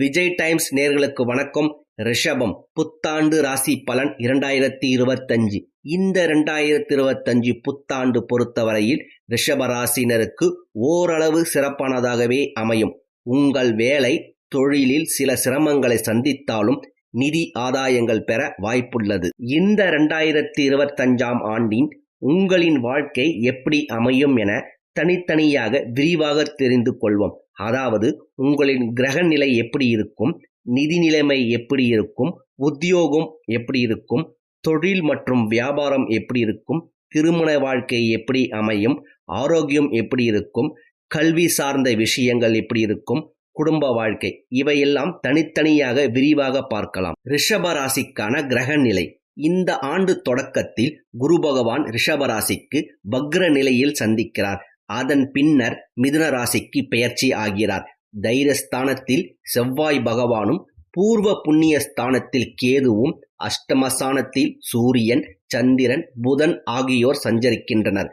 Vijay times நேயர்களுக்கு வணக்கம். ரிஷபம் புத்தாண்டு ராசி பலன் 2025. இந்த 2025 புத்தாண்டு பொறுத்தவரையில் ரிஷப ராசினருக்கு ஓரளவு சிறப்பானதாகவே அமையும். உங்கள் வேலை தொழிலில் சில சிரமங்களை சந்தித்தாலும் நிதி ஆதாயங்கள் பெற வாய்ப்புள்ளது. இந்த 2025ஆம் ஆண்டின் உங்களின் வாழ்க்கை எப்படி அமையும் என தனித்தனியாக விரிவாக தெரிந்து கொள்வோம். அதாவது உங்களின் கிரக நிலை எப்படி இருக்கும், நிதி நிலைமை எப்படி இருக்கும், உத்தியோகம் எப்படி இருக்கும், தொழில் மற்றும் வியாபாரம் எப்படி இருக்கும், திருமண வாழ்க்கை எப்படி அமையும், ஆரோக்கியம் எப்படி இருக்கும், கல்வி சார்ந்த விஷயங்கள் எப்படி இருக்கும், குடும்ப வாழ்க்கை, இவையெல்லாம் தனித்தனியாக விரிவாக பார்க்கலாம். ரிஷப ராசிக்கான கிரக நிலை. இந்த ஆண்டு தொடக்கத்தில் குரு பகவான் ரிஷப ராசிக்கு வக்ர நிலையில் சந்திக்கிறார். அதன் பின்னர் மிதுன ராசிக்கு பெயர்ச்சி ஆகிறார். தைரியஸ்தானத்தில் செவ்வாய் பகவானும், பூர்வ புண்ணிய ஸ்தானத்தில் கேதுவும், அஷ்டமஸ்தானத்தில் சூரியன், சந்திரன், புதன் ஆகியோர் சஞ்சரிக்கின்றனர்.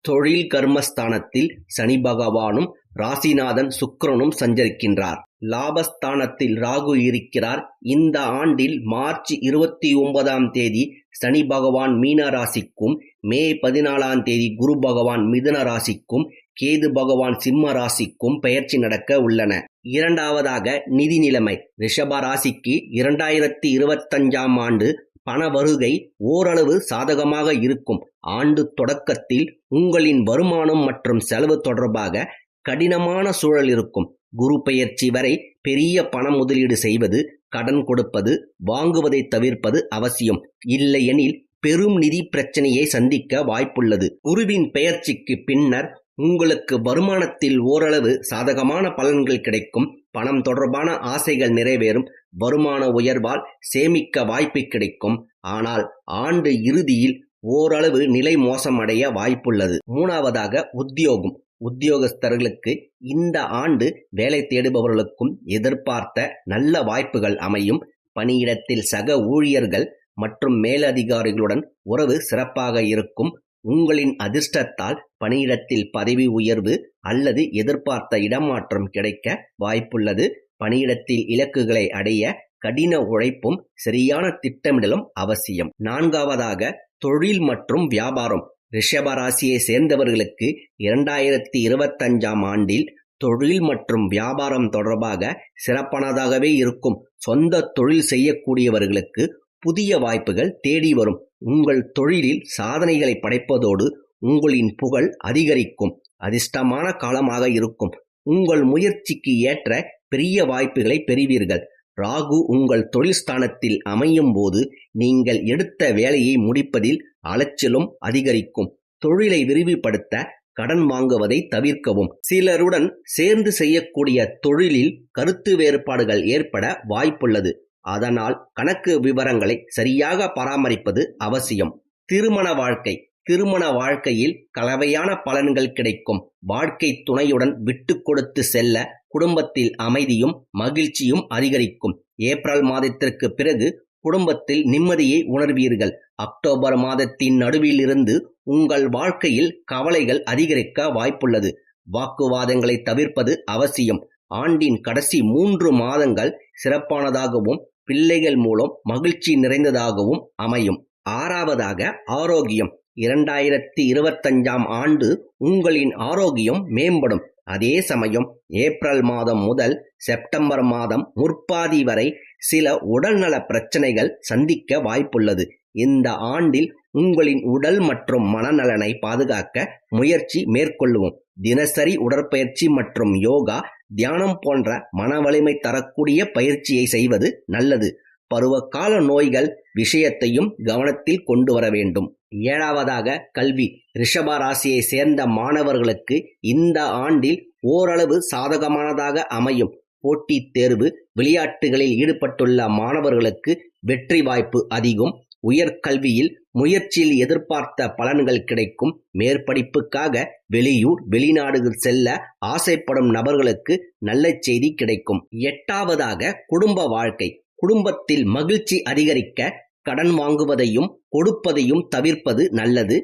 தொழில் கர்மஸ்தானத்தில் சனி பகவானும் ராசிநாதன் சுக்கிரனும் சஞ்சரிக்கின்றார். லாபஸ்தானத்தில் ராகு இருக்கிறார். இந்த ஆண்டில் மார்ச் 29ஆம் தேதி சனி பகவான் மீன ராசிக்கும், மே 14ஆம் தேதி குரு பகவான் மிதுன ராசிக்கும், கேது பகவான் சிம்ம ராசிக்கும் பெயர்ச்சி நடக்க உள்ளன. இரண்டாவதாக நிதி நிலைமை. ரிஷப ராசிக்கு 2025ஆம் ஆண்டு பண வருகை ஓரளவு சாதகமாக இருக்கும். ஆண்டு தொடக்கத்தில் உங்களின் வருமானம் மற்றும் செலவு தொடர்பாக கடினமான சூழல் இருக்கும். குரு பெயர்ச்சி வரை பெரிய பண முதலீடு செய்வது, கடன் கொடுப்பது, வாங்குவதை தவிர்ப்பது அவசியம். இல்லையெனில் பெரும் நிதி பிரச்சனையை சந்திக்க வாய்ப்புள்ளது. குருவின் பெயர்ச்சிக்கு பின்னர் உங்களுக்கு வருமானத்தில் ஓரளவு சாதகமான பலன்கள் கிடைக்கும். பணம் தொடர்பான ஆசைகள் நிறைவேறும். வருமான உயர்வால் சேமிக்க வாய்ப்பு கிடைக்கும். ஆனால் ஆண்டு இறுதியில் ஓரளவு நிலை மோசமடைய வாய்ப்புள்ளது. மூணாவதாக உத்தியோகம். உத்தியோகஸ்தர்களுக்கு இந்த ஆண்டு வேலை தேடுபவர்களுக்கும் எதிர்பார்த்த நல்ல வாய்ப்புகள் அமையும். பணியிடத்தில் சக ஊழியர்கள் மற்றும் மேலதிகாரிகளுடன் உறவு சிறப்பாக இருக்கும். உங்களின் அதிர்ஷ்டத்தால் பணியிடத்தில் பதவி உயர்வு அல்லது எதிர்பார்த்த இடமாற்றம் கிடைக்க வாய்ப்புள்ளது. பணியிடத்தில் இலக்குகளை அடைய கடின உழைப்பும் சரியான திட்டமிடலும் அவசியம். நான்காவதாக தொழில் மற்றும் வியாபாரம். ரிஷப ராசியை சேர்ந்தவர்களுக்கு 2025ஆம் ஆண்டில் தொழில் மற்றும் வியாபாரம் தொடர்பாக சிறப்பானதாகவே இருக்கும். சொந்த தொழில் செய்யக்கூடியவர்களுக்கு புதிய வாய்ப்புகள் தேடி வரும். உங்கள் தொழிலில் சாதனைகளை படைப்பதோடு உங்களின் புகழ் அதிகரிக்கும். அதிர்ஷ்டமான காலமாக இருக்கும். உங்கள் முயற்சிக்கு ஏற்ற பெரிய வாய்ப்புகளை பெறுவீர்கள். ராகு உங்கள் தொழில் ஸ்தானத்தில் அமையும் போது நீங்கள் எடுத்த வேலையை முடிப்பதில் அலைச்சலும் அதிகரிக்கும். தொழிலை விரிவுபடுத்த கடன் வாங்குவதை தவிர்க்கவும். சிலருடன் சேர்ந்து செய்யக்கூடிய தொழிலில் கருத்து வேறுபாடுகள் ஏற்பட வாய்ப்புள்ளது. அதனால் கணக்கு விவரங்களை சரியாக பராமரிப்பது அவசியம். திருமண வாழ்க்கை. திருமண வாழ்க்கையில் கலவையான பலன்கள் கிடைக்கும். வாழ்க்கை துணையுடன் விட்டு கொடுத்து செல்ல குடும்பத்தில் அமைதியும் மகிழ்ச்சியும் அதிகரிக்கும். ஏப்ரல் மாதத்திற்கு பிறகு குடும்பத்தில் நிம்மதியை உணர்வீர்கள். அக்டோபர் மாதத்தின் நடுவில் இருந்து உங்கள் வாழ்க்கையில் கவலைகள் அதிகரிக்க வாய்ப்புள்ளது. வாக்குவாதங்களை தவிர்ப்பது அவசியம். ஆண்டின் கடைசி 3 மாதங்கள் சிறப்பானதாகவும் பிள்ளைகள் மூலம் மகிழ்ச்சி நிறைந்ததாகவும் அமையும். ஆறாவதாக ஆரோக்கியம். 2025ஆம் ஆண்டு உங்களின் ஆரோக்கியம் மேம்படும். அதே சமயம் ஏப்ரல் மாதம் முதல் செப்டம்பர் மாதம் முற்பாதி வரை சில உடல்நல பிரச்சனைகள் சந்திக்க வாய்ப்புள்ளது. இந்த ஆண்டில் உங்களின் உடல் மற்றும் மனநலனை பாதுகாக்க முயற்சி மேற்கொள்ளுவோம். தினசரி உடற்பயிற்சி மற்றும் யோகா, தியானம் போன்ற மன வலிமை தரக்கூடிய பயிற்சியை செய்வது நல்லது. பருவகால நோய்கள் விஷயத்தையும் கவனத்தில் கொண்டு வர வேண்டும். ஏழாவதாக கல்வி. ரிஷப ராசியை சேர்ந்த மாணவர்களுக்கு இந்த ஆண்டில் ஓரளவு சாதகமானதாக அமையும். போட்டித் தேர்வு, விளையாட்டுகளில் ஈடுபட்டுள்ள மாணவர்களுக்கு வெற்றி வாய்ப்பு அதிகம். உயர்கல்வியில் முயற்சியில் எதிர்பார்த்த பலன்கள் கிடைக்கும். மேற்படிப்புக்காக வெளியூர், வெளிநாடுகள் செல்ல ஆசைப்படும் நபர்களுக்கு நல்ல செய்தி கிடைக்கும். எட்டாவதாக குடும்ப வாழ்க்கை. குடும்பத்தில் மகிழ்ச்சி அதிகரிக்க கடன் வாங்குவதையும் கொடுப்பதையும் தவிர்ப்பது நல்லது.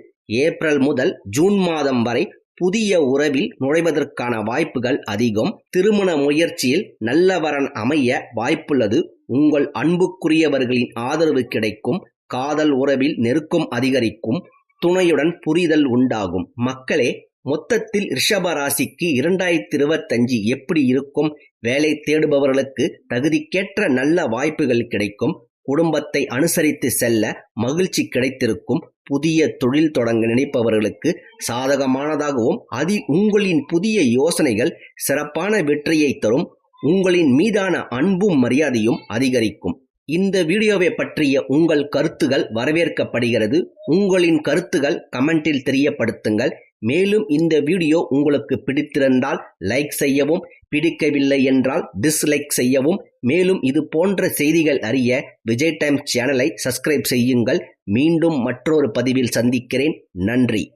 ஏப்ரல் முதல் ஜூன் மாதம் வரை புதிய உறவில் நுழைவதற்கான வாய்ப்புகள் அதிகம். திருமண முயற்சியில் நல்ல வரன் அமைய வாய்ப்புள்ளது. உங்கள் அன்புக்குரியவர்களின் ஆதரவு கிடைக்கும். காதல் உறவில் நெருக்கம் அதிகரிக்கும். துணையுடன் புரிதல் உண்டாகும். மக்களே, மொத்தத்தில் ரிஷப ராசிக்கு 2025 எப்படி இருக்கும்? வேலை தேடுபவர்களுக்கு தகுதிக்கேற்ற நல்ல வாய்ப்புகள் கிடைக்கும். குடும்பத்தை அனுசரித்து செல்ல மகிழ்ச்சி கிடைத்திருக்கும். புதிய தொழில் தொடங்க நினைப்பவர்களுக்கு சாதகமானதாகவும் அதில் உங்களின் புதிய யோசனைகள் சிறப்பான வெற்றியை தரும். உங்களின் மீதான அன்பும் மரியாதையும் அதிகரிக்கும். இந்த வீடியோவை பற்றிய உங்கள் கருத்துகள் வரவேற்கப்படுகிறது. உங்களின் கருத்துகள் கமெண்டில் தெரியப்படுத்துங்கள். மேலும் இந்த வீடியோ உங்களுக்கு பிடித்திருந்தால் லைக் செய்யவும், பிடிக்கவில்லை என்றால் டிஸ்லைக் செய்யவும். மேலும் இது போன்ற செய்திகள் அறிய விஜய் டைம்ஸ் சேனலை சப்ஸ்கிரைப் செய்யுங்கள். மீண்டும் மற்றொரு பதிவில் சந்திக்கிறேன். நன்றி.